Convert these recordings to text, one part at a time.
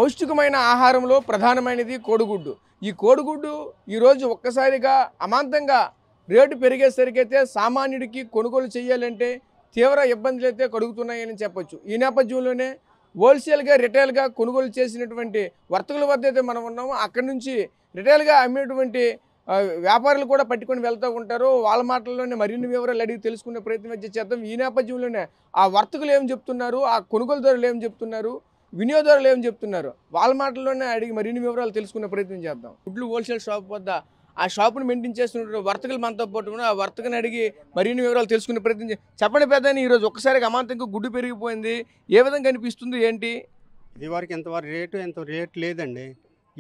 పౌష్టికమైన ఆహారంలో ప్రధానమైనది కోడిగుడ్డు. ఈ కోడిగుడ్డు ఈరోజు ఒక్కసారిగా అమాంతంగా రేటు పెరిగేసరికైతే సామాన్యుడికి కొనుగోలు చేయాలంటే తీవ్ర ఇబ్బందులైతే కలుగుతున్నాయని చెప్పొచ్చు. ఈ నేపథ్యంలోనే హోల్సేల్గా రిటైల్గా కొనుగోలు చేసినటువంటి వర్తకుల వద్ద అయితే మనం ఉన్నాము. అక్కడి నుంచి రిటైల్గా అమ్మేటువంటి వ్యాపారులు కూడా పట్టుకొని వెళ్తూ ఉంటారు. వాళ్ళ మాటల్లోనే మరిన్ని వివరాలు అడిగి తెలుసుకునే ప్రయత్నం అయితే చేద్దాం. ఈ నేపథ్యంలోనే ఆ వర్తకులు ఏం చెప్తున్నారు, ఆ కొనుగోలుదారులు ఏం చెప్తున్నారు, వినియోగదారులు ఏం చెప్తున్నారు, వాళ్ళ మాటల్లోనే అడిగి మరిన్ని వివరాలు తెలుసుకునే ప్రయత్నం చేద్దాం. గుడ్లు హోల్సేల్ షాప్ వద్ద ఆ షాపును మెయింటైన్ చేస్తున్న వర్తకులు మనతో పాటు ఆ వర్తకుని అడిగి మరిన్ని వివరాలు తెలుసుకునే ప్రయత్నం చెప్పండి. పెద్దని ఈరోజు ఒక్కసారిగా అమాంతంగా గుడ్డు పెరిగిపోయింది, ఏ విధంగా కనిపిస్తుంది ఏంటి? ఇదివరకు ఇంతవరకు ఎంత రేటు లేదండి.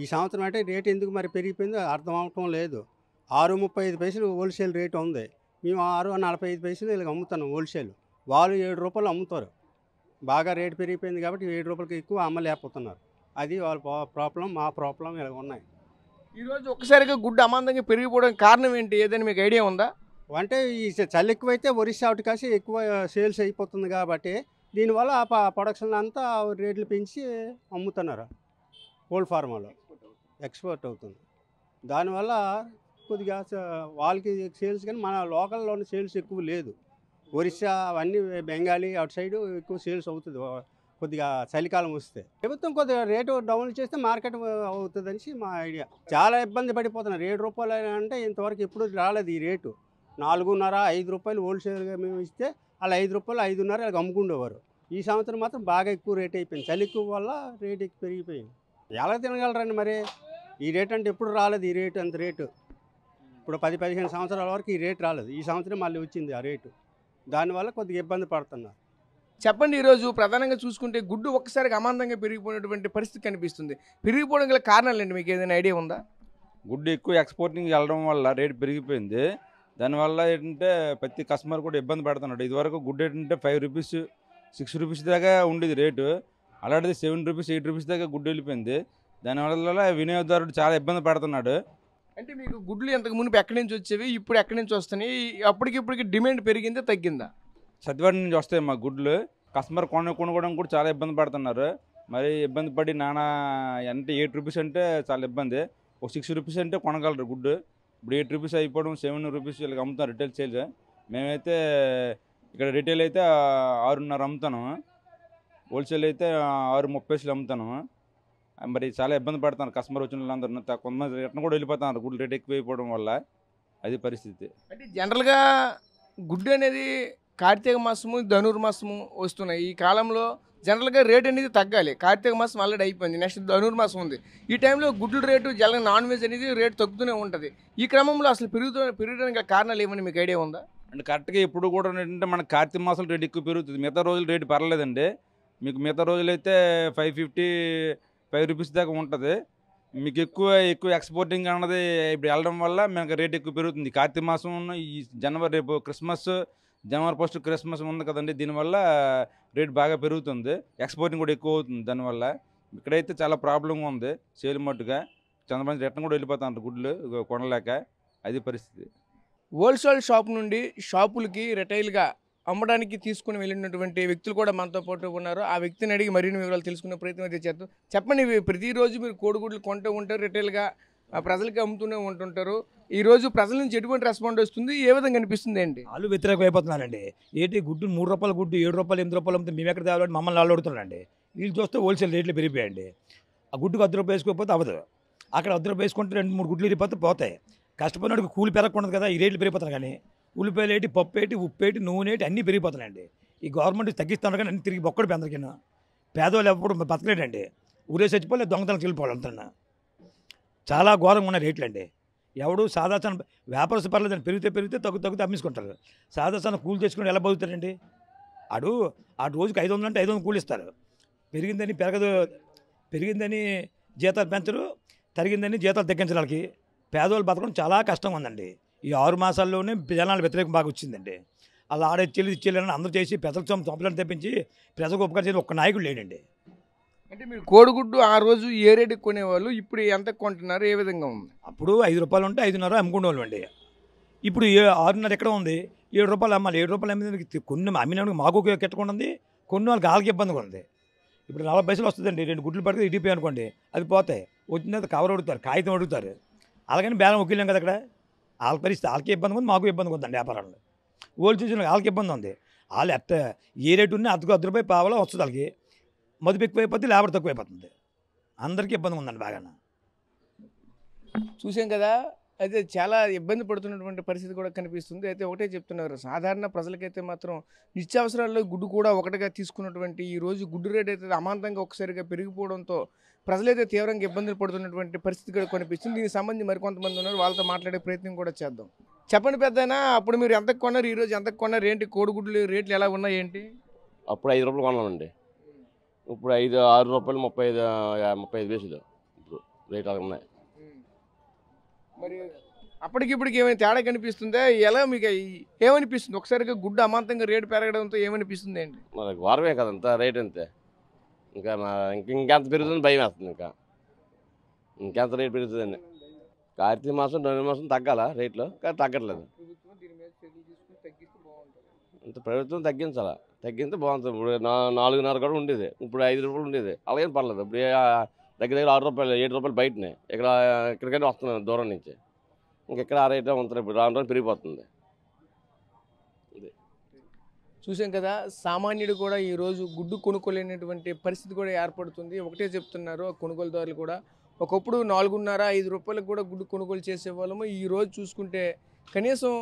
ఈ సంవత్సరం అంటే రేటు ఎందుకు మరి పెరిగిపోయిందో అర్థం అవటం లేదు. 6.35 పైసలు హోల్సేల్ రేటు ఉంది. మేము 6.45 పైసలు ఇలాగ అమ్ముతాను హోల్సేల్. వాళ్ళు 7 రూపాయలు అమ్ముతారు. బాగా రేటు పెరిగిపోయింది కాబట్టి 7 రూపాయలకి ఎక్కువ అమ్మలేకపోతున్నారు. అది వాళ్ళ ప్రాబ్లం, మా ప్రాబ్లం ఇలా ఉన్నాయి. ఈరోజు ఒక్కసారిగా గుడ్డు అమాంతంగా పెరిగిపోవడానికి కారణం ఏంటి, ఏదైనా మీకు ఐడియా ఉందా? అంటే ఈ చలి ఎక్కువైతే ఒరిస్సా ఒకటి కాసి ఎక్కువ సేల్స్ అయిపోతుంది కాబట్టి దీనివల్ల ప్రొడక్షన్ అంతా రేట్లు పెంచి అమ్ముతున్నారు. కోల్డ్ ఫార్మాలో ఎక్స్పోర్ట్ అవుతుంది. దానివల్ల కొద్దిగా వాళ్ళకి సేల్స్ కానీ మన లోకల్లోని సేల్స్ ఎక్కువ లేదు. ఒరిస్సా అవన్నీ బెంగాలీ అటు సైడు ఎక్కువ సేల్స్ అవుతుంది కొద్దిగా చలికాలం వస్తే. ప్రభుత్వం కొద్దిగా రేటు డౌన్ చేస్తే మార్కెట్ అవుతుందనేసి మా ఐడియా. చాలా ఇబ్బంది పడిపోతున్నారు. 7 రూపాయలు అంటే ఇంతవరకు ఎప్పుడు రాలేదు ఈ రేటు. 4.5, 5 రూపాయలు హోల్సేల్గా మేము ఇస్తే అలా 5 రూపాయలు 5.5 అలాగ అమ్ముకుండేవారు. ఈ సంవత్సరం మాత్రం బాగా ఎక్కువ రేట్ అయిపోయింది. చలి ఎక్కువ వల్ల రేట్ ఎక్కువ పెరిగిపోయింది. ఎలా తినగలరండి మరి? ఈ రేట్ అంటే ఎప్పుడు రాలేదు ఈ రేటు, అంత రేటు. ఇప్పుడు 10-15 సంవత్సరాల వరకు ఈ రేటు రాలేదు. ఈ సంవత్సరం మళ్ళీ వచ్చింది ఆ రేటు. దానివల్ల కొద్దిగా ఇబ్బంది పడుతున్నారు. చెప్పండి. ఈరోజు ప్రధానంగా చూసుకుంటే గుడ్డు ఒక్కసారిగా అమాంతంగా పెరిగిపోయినటువంటి పరిస్థితి కనిపిస్తుంది. పెరిగిపోవడం గల కారణాలు ఏంటి, మీకు ఏదైనా ఐడియా ఉందా? గుడ్డు ఎక్కువ ఎక్స్పోర్టింగ్ వెళ్ళడం వల్ల రేటు పెరిగిపోయింది. దానివల్ల ఏంటంటే ప్రతి కస్టమర్ కూడా ఇబ్బంది పడుతున్నాడు. ఇదివరకు గుడ్డు ఏంటంటే 5 రూపీస్ 6 రూపీస్ దాకా ఉండేది రేటు. అలాంటిది 7 రూపీస్ 8 రూపీస్ దాకా గుడ్డు వెళ్ళిపోయింది. దానివల్ల వినియోగదారుడు చాలా ఇబ్బంది పడుతున్నాడు. అంటే మీకు గుడ్లు ఎంతకు మునుపు ఎక్కడి నుంచి వచ్చేవి, ఇప్పుడు ఎక్కడి నుంచి వస్తున్నాయి, అప్పటికిప్పటికి డిమాండ్ పెరిగిందా తగ్గిందా? సత్తివాడ నుంచి వస్తాయి మా గుడ్లు. కస్టమర్ కొనుక్కోవడం కూడా చాలా ఇబ్బంది పడుతున్నారు. మరి ఇబ్బంది పడి నానా అంటే 8 రూపీస్ అంటే చాలా ఇబ్బంది. ఒక 6 రూపీస్ అంటే కొనగలరు గుడ్డు. ఇప్పుడు 8 రూపీస్ అయిపోవడం 7 రూపీస్ వీళ్ళకి అమ్ముతాం రిటైల్ సేల్స్. మేమైతే ఇక్కడ రిటైల్ అయితే 6.5 అమ్ముతాను, హోల్సేల్ అయితే 6.30 అమ్ముతాను. మరి చాలా ఇబ్బంది పడుతున్నారు కస్టమర్ వచ్చిన వాళ్ళందరూ. కొంతమంది రిటర్న్ కూడా వెళ్ళిపోతున్నారు గుడ్లు రేట్ ఎక్కువ అయిపోవడం వల్ల. అది పరిస్థితి. అంటే జనరల్గా గుడ్డు అనేది కార్తీక మాసము ధనుర్మాసము వస్తున్నాయి. ఈ కాలంలో జనరల్గా రేట్ అనేది తగ్గాలి. కార్తీక మాసం ఆల్రెడీ అయిపోయింది, నెక్స్ట్ ధనుర్మాసం ఉంది. ఈ టైంలో గుడ్ల రేటు జనరల్గా నాన్ వెజ్ అనేది రేటు తగ్గుతూనే ఉంటుంది. ఈ క్రమంలో అసలు పెరగడానికి కారణాలు ఏమని మీకు ఐడియా ఉందా? అంటే కరెక్ట్గా ఇప్పుడు కూడా ఏంటంటే మన కార్తీక మాసం రేటు ఎక్కువ పెరుగుతుంది. మిగతా రోజులు రేటు పర్లేదండి. మీకు మిగతా రోజులైతే 5 రూపీస్ దాకా ఉంటుంది. మీకు ఎక్కువ ఎక్స్పోర్టింగ్ అన్నది ఇప్పుడు వెళ్ళడం వల్ల మనకు రేట్ ఎక్కువ పెరుగుతుంది. కార్తీక మాసం ఈ జనవరి, రేపు జనవరి 1 క్రిస్మస్ ఉంది కదండి, దీనివల్ల రేట్ బాగా పెరుగుతుంది. ఎక్స్పోర్టింగ్ కూడా ఎక్కువ అవుతుంది. దానివల్ల ఇక్కడైతే చాలా ప్రాబ్లంగా ఉంది సేల్ మట్టుగా. కొంతమంది రిటర్న్ కూడా వెళ్ళిపోతున్నారు గుడ్లు కొనలేక. అది పరిస్థితి. హోల్సేల్ షాప్ నుండి షాపులకి రిటైల్గా అమ్మడానికి తీసుకుని వెళ్ళినటువంటి వ్యక్తులు కూడా మనతో పాటు ఉన్నారు. ఆ వ్యక్తిని అడిగి మరిన్ని వివరాలు తెలుసుకునే ప్రయత్నం అయితే చేద్దాం. చెప్పండి, ప్రతిరోజు మీరు కోడిగుడ్లు కొంటూ ఉంటారు, రిటైల్గా ప్రజలకి అమ్ముతూనే ఉంటుంటారు. ఈరోజు ప్రజల నుంచి ఎటువంటి రెస్పాండ్ వస్తుంది, ఏ విధంగా అనిపిస్తుంది ఏంటి? వాళ్ళు వ్యతిరేకం అయిపోతున్నారండి. ఏంటి గుడ్డు 3 రూపాయల గుడ్డు 7 రూపాయలు 8 రూపాయలు అమ్మితే మేము ఎక్కడ తేవాలంటే మమ్మల్ని వాళ్ళు అడుగుతున్నారండి. వీళ్ళు చూస్తే హోల్సేల్ రేట్లు పెరిగిపోయాయండి. ఆ గుడ్డుకు 10 రూపాయలు వేసుకోకపోతే అవ్వదు. అక్కడ 10 రూపాయలు వేసుకుంటే 2-3 గుడ్లు ఇరిగిపోతే పోతాయి. కష్టపడినోడికి కూలి పెరగకూడదు కదా, ఈ రేట్లు పెరిగిపోతున్నాయి. కానీ ఉల్లిపాయలు ఏంటి, పప్పు ఏంటి, ఉప్పు ఏంటి, నూనె ఏంటి అన్నీ పెరిగిపోతున్నాయండి. ఈ గవర్నమెంట్ తగ్గిస్తున్నారు కానీ అన్ని తిరిగి బొక్కడు పెందరికినా. పేదవాళ్ళు ఎప్పుడు బతకలేడండి. ఊరే చచ్చిపోలే, దొంగతనం వెళ్ళిపోవాలి అంటున్నా. చాలా ఘోరంగా ఉన్న రేట్లు అండి. ఎవడు సాధారణ వ్యాపారస్తు పర్లేదండి, పెరిగితే తగ్గుతూ అమ్మేసుకుంటారు. సాధారణ కూలి తెచ్చుకుని ఎలా బతుకుతారండి? ఆ రోజుకి 500 అంటే 500 కూలి ఇస్తారు. పెరిగిందని జీతాలు పెంచరు, తరిగిందని జీతాలు తగ్గించడానికి. పేదవాళ్ళు బతకడం చాలా కష్టంగా ఉందండి. ఈ 6 మాసాల్లోనే జనాల వ్యతిరేకం బాగా వచ్చిందండి. అలా ఇచ్చేయాలని అందరూ చేసి ప్రజల చంపలను తెప్పించి ప్రజలకు ఉపకారం చేసి ఒక్క నాయకుడు లేడండి. అంటే మీరు కోడిగుడ్డు ఆ రోజు ఏ రేటుకి కొనేవాళ్ళు, ఇప్పుడు ఎంత కొంటున్నారు, ఏ విధంగా ఉంది? అప్పుడు 5 రూపాయలు ఉంటే 5.5 అమ్ముకునేవాళ్ళు అండి. ఇప్పుడు 6.5 ఎక్కడ ఉంది? 7 రూపాయలు అమ్మాలి. 7 రూపాయలు అమ్మిన కొన్ని అమ్మినప్పుడు మాకు కెట్టకుండా ఉంది, కొన్ని వాళ్ళకి వాళ్ళకి ఇబ్బందిగా ఉంది. ఇప్పుడు 40 పైసలు వస్తుందండి, 2 గుడ్లు పడితే ఇడిపోయి అనుకోండి, అది పోతాయి. వచ్చిన తర్వాత కవర్ అడుగుతారు, కాగితం అడుగుతారు. అలాగని బేరం ఒక్కిలేం కదా అక్కడ. వాళ్ళ పరిస్థితి వాళ్ళకి ఇబ్బంది ఉంది, మాకు ఇబ్బంది ఉందండి. వ్యాపారంలో హోల్సేల్ వాళ్ళకి ఇబ్బంది ఉంది. వాళ్ళు ఏ రేటు ఉన్నా ₹1 పావలా వస్తుంది. వాళ్ళకి మదుపు ఎక్కువైపోతుంది, లేబర్ తక్కువైపోతుంది. అందరికీ ఇబ్బంది ఉందండి బాగా. చూసాం కదా. అయితే చాలా ఇబ్బంది పడుతున్నటువంటి పరిస్థితి కూడా కనిపిస్తుంది. అయితే ఒకటే చెప్తున్నారు, సాధారణ ప్రజలకైతే మాత్రం నిత్యావసరాల్లో గుడ్డు కూడా ఒకటిగా తీసుకున్నటువంటి ఈ రోజు గుడ్డు రేట్ అయితే అమాంతంగా ఒకసారిగా పెరిగిపోవడంతో ప్రజలైతే తీవ్రంగా ఇబ్బందులు పడుతున్నటువంటి పరిస్థితి కూడా కనిపిస్తుంది. దీనికి సంబంధించి మరికొంతమంది ఉన్నారు, వాళ్ళతో మాట్లాడే ప్రయత్నం కూడా చేద్దాం. చెప్పండి పెద్దయినా, అప్పుడు మీరు ఎంతకు కొన్నారు, ఈరోజు ఎంతకు కొన్నారు, ఏంటి కోడిగుడ్లు రేట్లు ఎలా ఉన్నాయి ఏంటి? అప్పుడు ₹5 కొన్నామండి. ఇప్పుడు 6 రూపాయలు 35 పైసలు ఇప్పుడు రేట్ అలా ఉన్నాయి. మరి అప్పటికిప్పటికి ఏమైనా తేడా కనిపిస్తుందా? ఎలా మీకు ఏమనిపిస్తుంది? ఒకసారిగా గుడ్డు అమాంతంగా రేటు పెరగడంతో ఏమనిపిస్తుంది ఏంటి? మరి వారమే కదా అంత రేట్ అంతే. ఇంకా ఇంకెంత పెరుగుతుందని భయం వేస్తుంది. ఇంకెంత రేట్ పెరుగుతుందండి. కార్తీక మాసం 2 మాసం తగ్గాల రేట్లు, కానీ తగ్గట్లేదు. ఇంత ప్రభుత్వం తగ్గించాలా, తగ్గితే బాగుంటుంది. ఇప్పుడు 4.5 కూడా ఉండేది, ఇప్పుడు ₹5 ఉండేది. అలాగేం పర్లేదు. ఇప్పుడు దగ్గర దగ్గర ₹6 ₹7 బయటనే, ఇక్కడికైనా వస్తున్నాను దూరం నుంచి. ఇంకెక్కడ ఆ రేటే ఉంటుంది. ఇప్పుడు రాను రాను పెరిగిపోతుంది. చూసాం కదా, సామాన్యుడు కూడా ఈరోజు గుడ్డు కొనుక్కోలేనటువంటి పరిస్థితి కూడా ఏర్పడుతుంది. ఒకటే చెప్తున్నారు ఆ కొనుగోలుదారులు కూడా, ఒకప్పుడు ₹4.5 కూడా గుడ్డు కొనుగోలు చేసేవాళ్ళము. ఈరోజు చూసుకుంటే కనీసం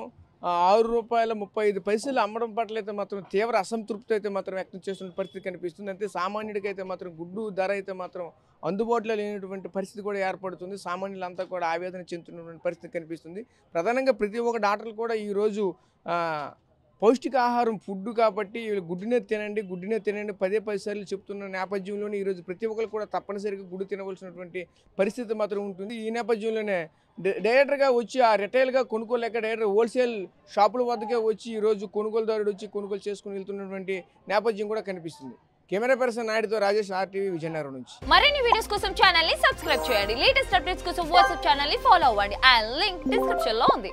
₹6.35 అమ్మడం పట్ల అయితే మాత్రం తీవ్ర అసంతృప్తి అయితే మాత్రం వ్యక్తం చేస్తున్న పరిస్థితి కనిపిస్తుంది. అంతే సామాన్యుడికి అయితే మాత్రం గుడ్డు ధర అయితే మాత్రం అందుబాటులో లేనటువంటి పరిస్థితి కూడా ఏర్పడుతుంది. సామాన్యులంతా కూడా ఆవేదన చెందుతున్నటువంటి పరిస్థితి కనిపిస్తుంది. ప్రధానంగా ప్రతి ఒక్క డాక్టర్లు కూడా ఈరోజు పౌష్టికాహారం ఫుడ్ కాబట్టి గుడ్డునే తినండి, గుడ్డునే తినండి 10 సార్లు చెప్తున్న నేపథ్యంలోనే ఈరోజు ప్రతి ఒక్కరు కూడా తప్పనిసరిగా గుడ్డు తినవలసినటువంటి పరిస్థితి మాత్రం ఉంటుంది. ఈ నేపథ్యంలోనే డైరెక్టర్గా వచ్చి ఆ రిటైల్గా కొనుక్కోలేక డైరెక్టర్ హోల్సేల్ షాపుల వద్దకే వచ్చి ఈరోజు కొనుగోలుదారుడు వచ్చి కొనుగోలు చేసుకుని వెళ్తున్నటువంటి నేపథ్యం కూడా కనిపిస్తుంది. కెమెరా పర్సన్ నాయుడుతో రాజేష్, RTV విజయనగరం నుంచి. మరిన్ని వీడియోస్ కోసం ఛానల్ ని సబ్స్క్రైబ్ చేయండి. లేటెస్ట్ అప్డేట్స్ కోసం వాట్సాప్ ఛానల్ ని ఫాలో అవ్వండి. ఆ లింక్ డిస్క్రిప్షన్ లో ఉంది.